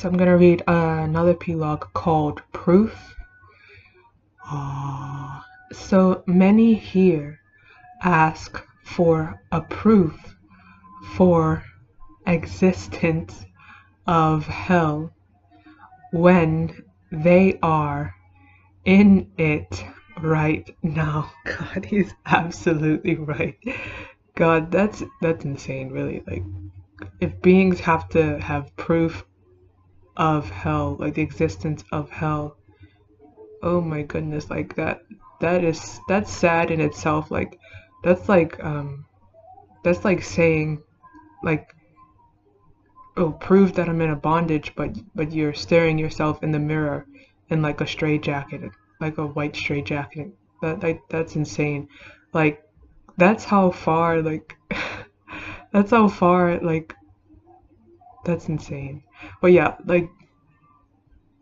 so I'm gonna read another Plog called Proof. So many here ask for a proof for existence of hell when they are in it right now. God, he's absolutely right. God, that's insane, really. Like, if beings have to have proof of hell, like the existence of hell, oh my goodness, like that's sad in itself. Like, that's like that's like saying, like, oh, prove that I'm in a bondage, but you're staring yourself in the mirror in like a straitjacket, like a white straitjacket. That's insane. Like, that's how far, like, that's how far, like, that's insane. But yeah, like,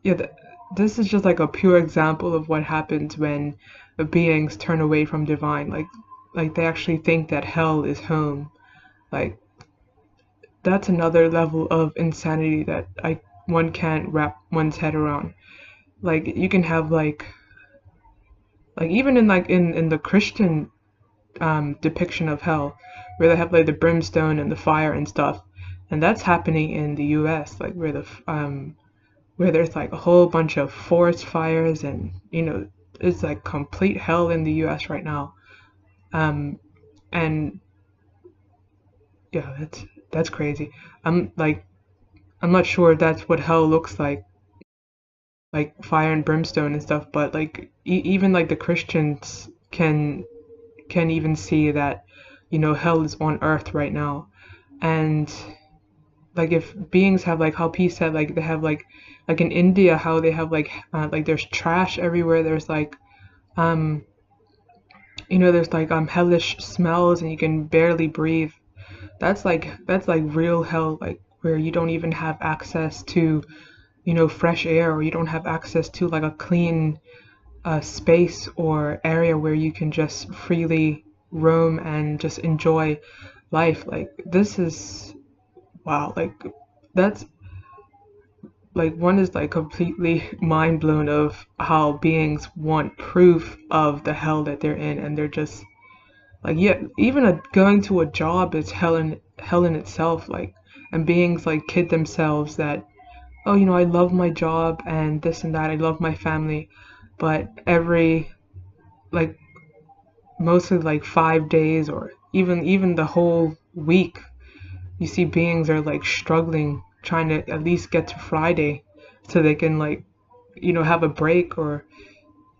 yeah, this is just like a pure example of what happens when the beings turn away from divine. Like they actually think that hell is home. Like, that's another level of insanity that one can't wrap one's head around. Like, you can have like even in in the Christian depiction of hell, where they have like the brimstone and the fire and stuff, and that's happening in the U.S. Like, where there's like a whole bunch of forest fires, and it's like complete hell in the U.S. right now. And yeah, that's crazy. I'm not sure if that's what hell looks like fire and brimstone and stuff, but like even like the Christians can even see that hell is on earth right now. And like, if beings have, like how P said, like they have like in India, how they have like there's trash everywhere, there's like um there's like hellish smells and you can barely breathe. That's like real hell, like where you don't even have access to fresh air, or you don't have access to like a clean space or area where you can just freely roam and just enjoy life. Like, this is wow. Like, that's like, one is like completely mind blown of how beings want proof of the hell that they're in, and they're just like, yeah, even going to a job is hell in itself. Like, and beings like kid themselves that, oh, I love my job and this and that, I love my family, but every, like, mostly like 5 days, or even the whole week, you see beings are like struggling trying to at least get to Friday so they can, like, have a break. Or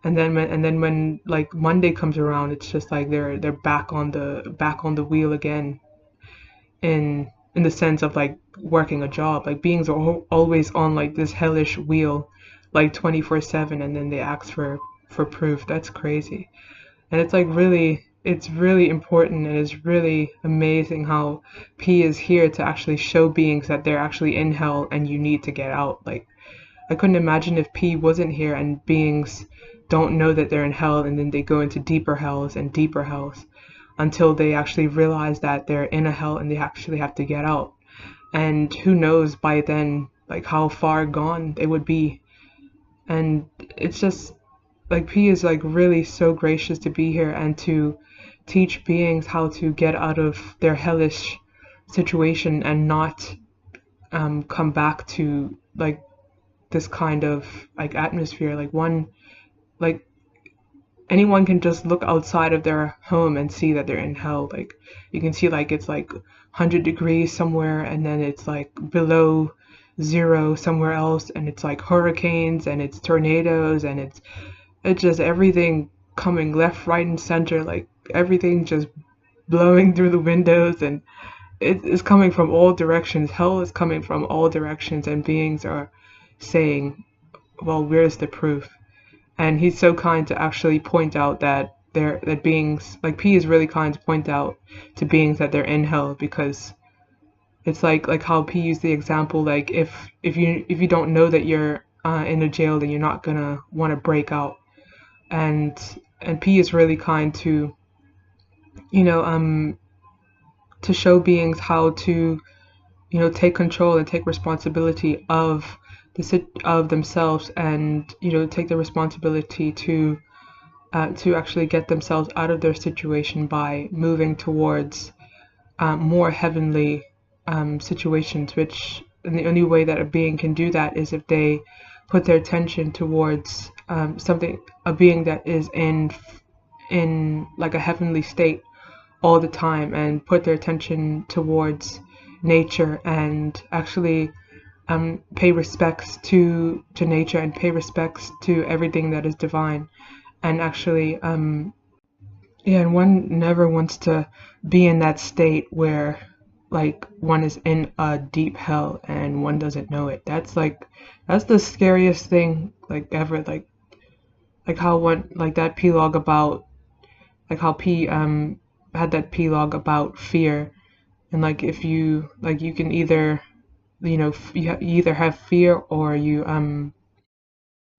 and then when like Monday comes around, it's just like they're back on the wheel again, in the sense of like working a job. Like, beings are always on like this hellish wheel, like 24/7, and then they ask for proof. That's crazy. And it's like, it's really important, and it's really amazing how P is here to actually show beings that they're actually in hell and you need to get out. Like, I couldn't imagine if P wasn't here and beings don't know that they're in hell, and then they go into deeper hells and deeper hells until they actually realize that they're in a hell and they actually have to get out. And who knows by then, like, how far gone they would be. And it's just like, P is like really so gracious to be here and to teach beings how to get out of their hellish situation and not come back to like this kind of like atmosphere. Like, like anyone can just look outside of their home and see that they're in hell. Like, you can see like it's like 100 degrees somewhere, and then it's like below zero somewhere else, and it's like hurricanes and it's tornadoes, and it's just everything coming left, right, and center. Like, everything just blowing through the windows, and it is coming from all directions. Hell is coming from all directions, and beings are saying, well, where's the proof? And he's so kind to actually point out that beings like P is really kind to point out to beings that they're in hell, because it's like how P used the example, like, if you don't know that you're in a jail, then you're not gonna want to break out. And P is really kind to you know to show beings how to take control and take responsibility of of themselves, and take the responsibility to actually get themselves out of their situation by moving towards more heavenly situations. Which, and the only way that a being can do that is if they put their attention towards a being that is in like a heavenly state all the time, and put their attention towards nature, and actually pay respects to nature, and pay respects to everything that is divine. And actually, yeah, and one never wants to be in that state where like one is in a deep hell and one doesn't know it. That's the scariest thing like ever. Like how one like that plog about like how P had that plog about fear. And like if you like you can either you either have fear, or you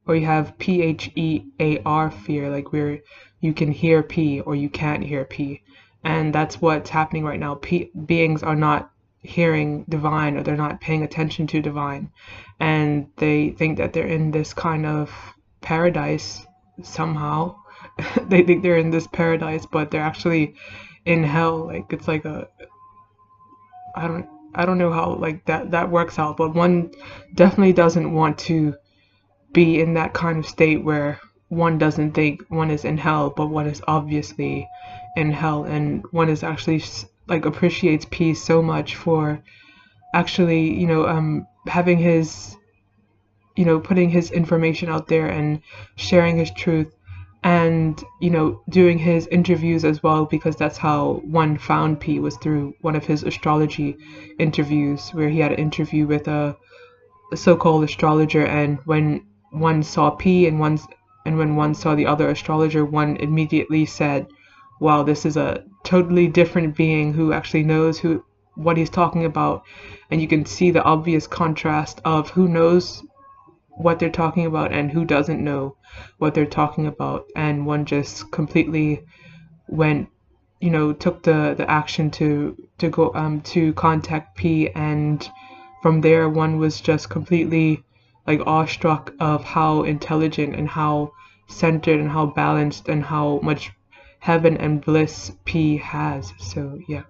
have PHEAR fear, like where you can hear P or you can't hear P. And that's what's happening right now. Beings are not hearing divine, or they're not paying attention to divine, and they think that they're in this kind of paradise somehow. They think they're in this paradise, but they're actually in hell. Like it's like a I don't I don't know how like that works out, but one definitely doesn't want to be in that kind of state where one doesn't think one is in hell, but one is obviously in hell, and one is actually like appreciates peace so much for actually having his putting his information out there and sharing his truth, and doing his interviews as well, because that's how one found P, was through one of his astrology interviews, where he had an interview with a so-called astrologer, and when one saw P and when one saw the other astrologer, one immediately said, wow, this is a totally different being who actually knows what he's talking about. And you can see the obvious contrast of who knows what they're talking about and who doesn't know what they're talking about. And one just completely went, took the action to go to contact P, and from there one was just completely like awestruck of how intelligent and how centered and how balanced and how much heaven and bliss P has. So yeah.